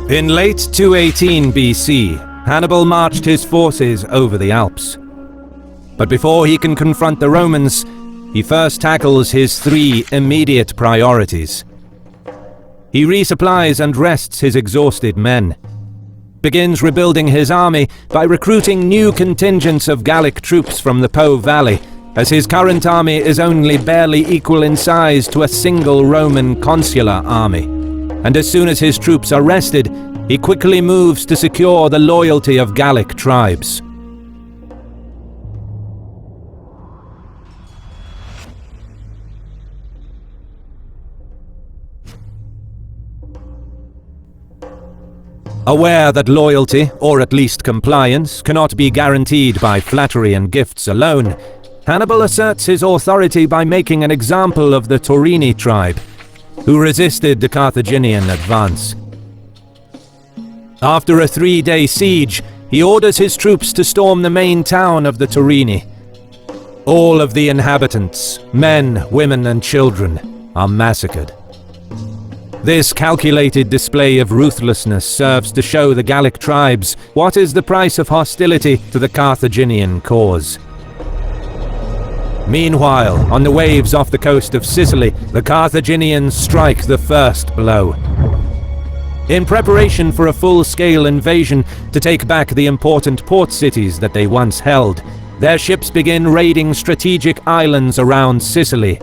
In late 218 BC, Hannibal marched his forces over the Alps. But before he can confront the Romans, he first tackles his three immediate priorities. He resupplies and rests his exhausted men, begins rebuilding his army by recruiting new contingents of Gallic troops from the Po Valley, as his current army is only barely equal in size to a single Roman consular army. And as soon as his troops are rested, he quickly moves to secure the loyalty of Gallic tribes. Aware that loyalty, or at least compliance, cannot be guaranteed by flattery and gifts alone, Hannibal asserts his authority by making an example of the Taurini tribe, who resisted the Carthaginian advance. After a 3-day siege, he orders his troops to storm the main town of the Taurini. All of the inhabitants, men, women, and children, are massacred. This calculated display of ruthlessness serves to show the Gallic tribes what is the price of hostility to the Carthaginian cause. Meanwhile, on the waves off the coast of Sicily, the Carthaginians strike the first blow. In preparation for a full-scale invasion to take back the important port cities that they once held, their ships begin raiding strategic islands around Sicily.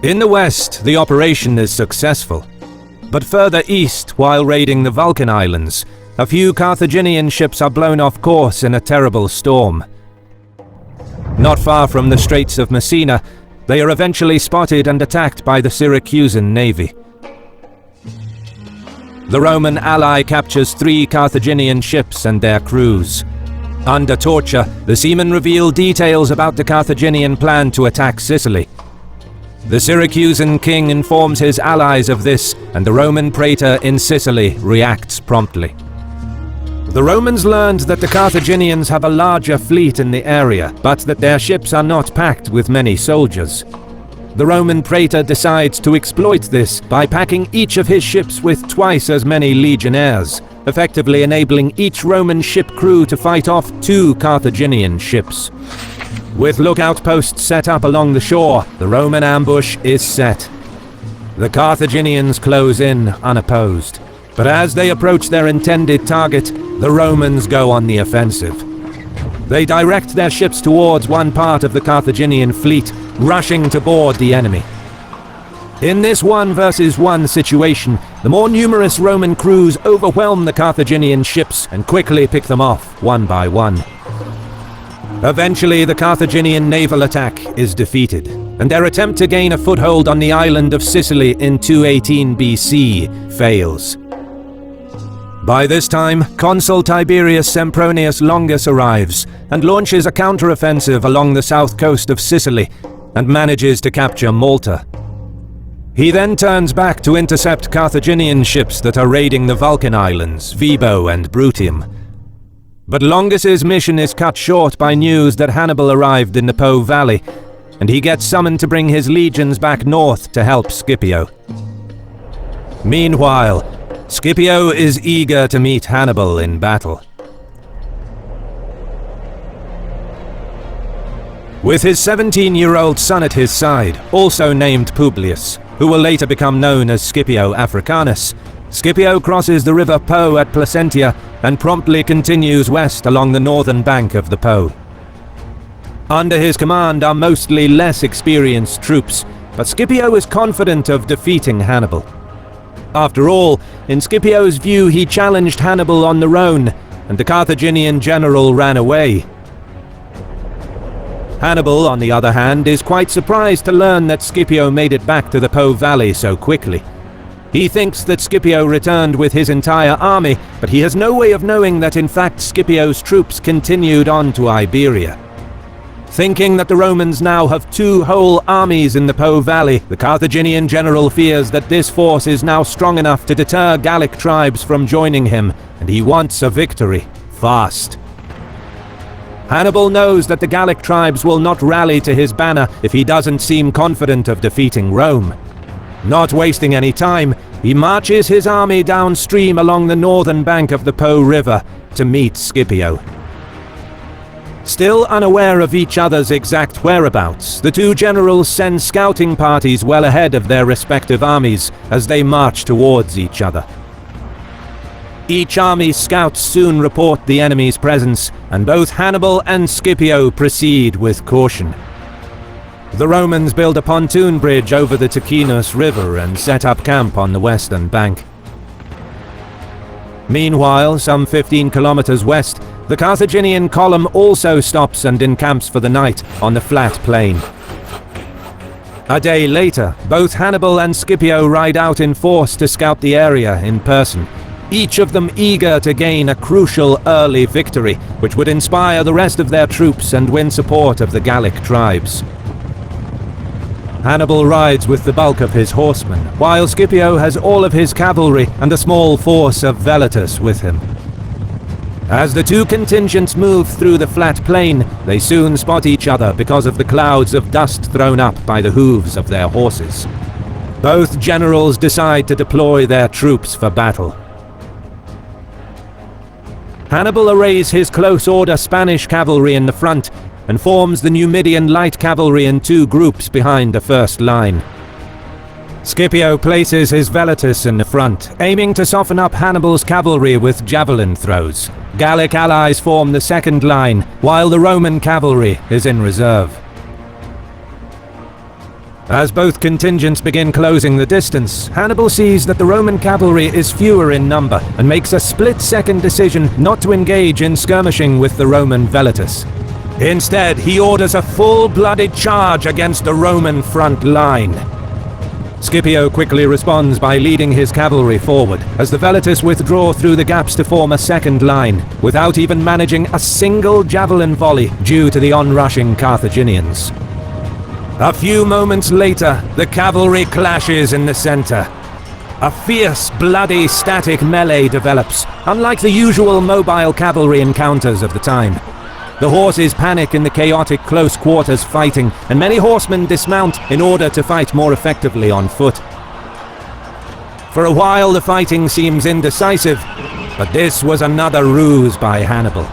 In the west, the operation is successful. But further east, while raiding the Vulcan Islands, a few Carthaginian ships are blown off course in a terrible storm. Not far from the Straits of Messina, they are eventually spotted and attacked by the Syracusan navy. The Roman ally captures 3 Carthaginian ships and their crews. Under torture, the seamen reveal details about the Carthaginian plan to attack Sicily. The Syracusan king informs his allies of this, and the Roman praetor in Sicily reacts promptly. The Romans learned that the Carthaginians have a larger fleet in the area, but that their ships are not packed with many soldiers. The Roman praetor decides to exploit this by packing each of his ships with twice as many legionnaires, effectively enabling each Roman ship crew to fight off 2 Carthaginian ships. With lookout posts set up along the shore, the Roman ambush is set. The Carthaginians close in unopposed, but as they approach their intended target, the Romans go on the offensive. They direct their ships towards one part of the Carthaginian fleet, rushing to board the enemy. In this 1 versus 1 situation, the more numerous Roman crews overwhelm the Carthaginian ships and quickly pick them off one by one. Eventually, the Carthaginian naval attack is defeated, and their attempt to gain a foothold on the island of Sicily in 218 BC fails. By this time, Consul Tiberius Sempronius Longus arrives and launches a counteroffensive along the south coast of Sicily and manages to capture Malta. He then turns back to intercept Carthaginian ships that are raiding the Vulcan Islands, Vibo and Brutium. But Longus's mission is cut short by news that Hannibal arrived in the Po Valley, and he gets summoned to bring his legions back north to help Scipio. Meanwhile, Scipio is eager to meet Hannibal in battle. With his 17-year-old son at his side, also named Publius, who will later become known as Scipio Africanus, Scipio crosses the river Po at Placentia and promptly continues west along the northern bank of the Po. Under his command are mostly less experienced troops, but Scipio is confident of defeating Hannibal. After all, in Scipio's view, he challenged Hannibal on the Rhone, and the Carthaginian general ran away. Hannibal, on the other hand, is quite surprised to learn that Scipio made it back to the Po Valley so quickly. He thinks that Scipio returned with his entire army, but he has no way of knowing that in fact Scipio's troops continued on to Iberia. Thinking that the Romans now have 2 whole armies in the Po Valley, the Carthaginian general fears that this force is now strong enough to deter Gallic tribes from joining him, and he wants a victory, fast. Hannibal knows that the Gallic tribes will not rally to his banner if he doesn't seem confident of defeating Rome. Not wasting any time, he marches his army downstream along the northern bank of the Po River to meet Scipio. Still unaware of each other's exact whereabouts, the two generals send scouting parties well ahead of their respective armies as they march towards each other. Each army's scouts soon report the enemy's presence, and both Hannibal and Scipio proceed with caution. The Romans build a pontoon bridge over the Teichinos River and set up camp on the western bank. Meanwhile, some 15 kilometers west, the Carthaginian column also stops and encamps for the night on the flat plain. A day later, both Hannibal and Scipio ride out in force to scout the area in person, each of them eager to gain a crucial early victory, which would inspire the rest of their troops and win support of the Gallic tribes. Hannibal rides with the bulk of his horsemen, while Scipio has all of his cavalry and a small force of Velitus with him. As the two contingents move through the flat plain, they soon spot each other because of the clouds of dust thrown up by the hooves of their horses. Both generals decide to deploy their troops for battle. Hannibal arrays his close-order Spanish cavalry in the front and forms the Numidian light cavalry in two groups behind the first line. Scipio places his Velitus in the front, aiming to soften up Hannibal's cavalry with javelin throws. Gallic allies form the second line, while the Roman cavalry is in reserve. As both contingents begin closing the distance, Hannibal sees that the Roman cavalry is fewer in number and makes a split-second decision not to engage in skirmishing with the Roman Velitus. Instead, he orders a full-blooded charge against the Roman front line. Scipio quickly responds by leading his cavalry forward, as the Velitus withdraw through the gaps to form a second line, without even managing a single javelin volley due to the onrushing Carthaginians. A few moments later, the cavalry clashes in the center. A fierce, bloody, static melee develops, unlike the usual mobile cavalry encounters of the time. The horses panic in the chaotic close quarters fighting, and many horsemen dismount in order to fight more effectively on foot. For a while the fighting seems indecisive, but this was another ruse by Hannibal.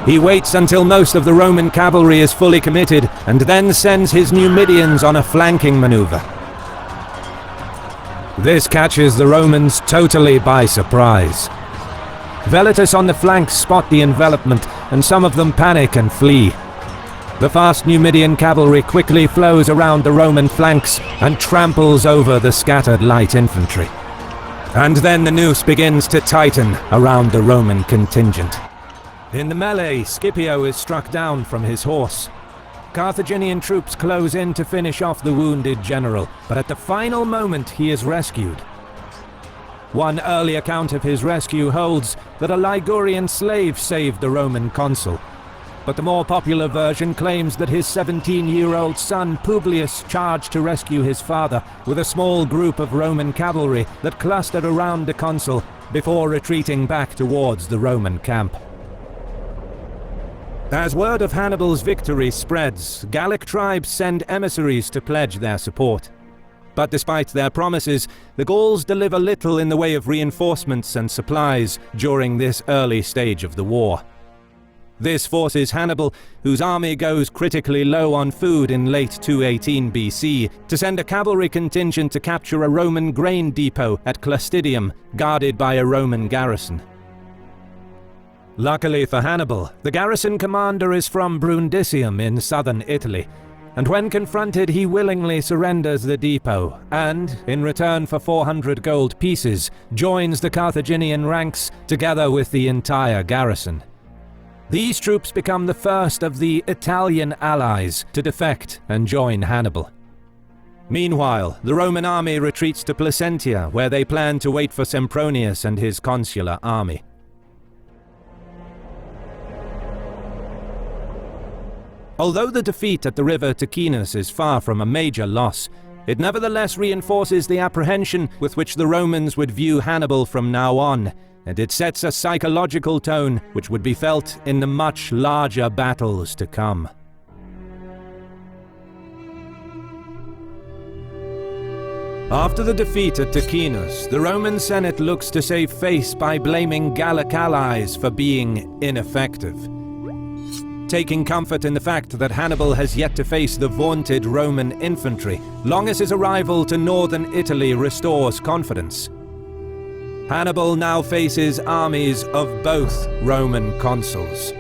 He waits until most of the Roman cavalry is fully committed, and then sends his Numidians on a flanking maneuver. This catches the Romans totally by surprise. Velitus on the flanks spot the envelopment, and some of them panic and flee. The fast Numidian cavalry quickly flows around the Roman flanks and tramples over the scattered light infantry. And then the noose begins to tighten around the Roman contingent. In the melee, Scipio is struck down from his horse. Carthaginian troops close in to finish off the wounded general, but at the final moment he is rescued. One early account of his rescue holds that a Ligurian slave saved the Roman consul, but the more popular version claims that his 17-year-old son Publius charged to rescue his father with a small group of Roman cavalry that clustered around the consul before retreating back towards the Roman camp. As word of Hannibal's victory spreads, Gallic tribes send emissaries to pledge their support. But despite their promises, the Gauls deliver little in the way of reinforcements and supplies during this early stage of the war. This forces Hannibal, whose army goes critically low on food in late 218 BC, to send a cavalry contingent to capture a Roman grain depot at Clastidium, guarded by a Roman garrison. Luckily for Hannibal, the garrison commander is from Brundisium in southern Italy, and when confronted he willingly surrenders the depot and, in return for 400 gold pieces, joins the Carthaginian ranks together with the entire garrison. These troops become the first of the Italian allies to defect and join Hannibal. Meanwhile, the Roman army retreats to Placentia, where they plan to wait for Sempronius and his consular army. Although the defeat at the river Teichinos is far from a major loss, it nevertheless reinforces the apprehension with which the Romans would view Hannibal from now on, and it sets a psychological tone which would be felt in the much larger battles to come. After the defeat at Taychinos, the Roman Senate looks to save face by blaming Gallic allies for being ineffective. Taking comfort in the fact that Hannibal has yet to face the vaunted Roman infantry, long as his arrival to northern Italy restores confidence. Hannibal now faces armies of both Roman consuls.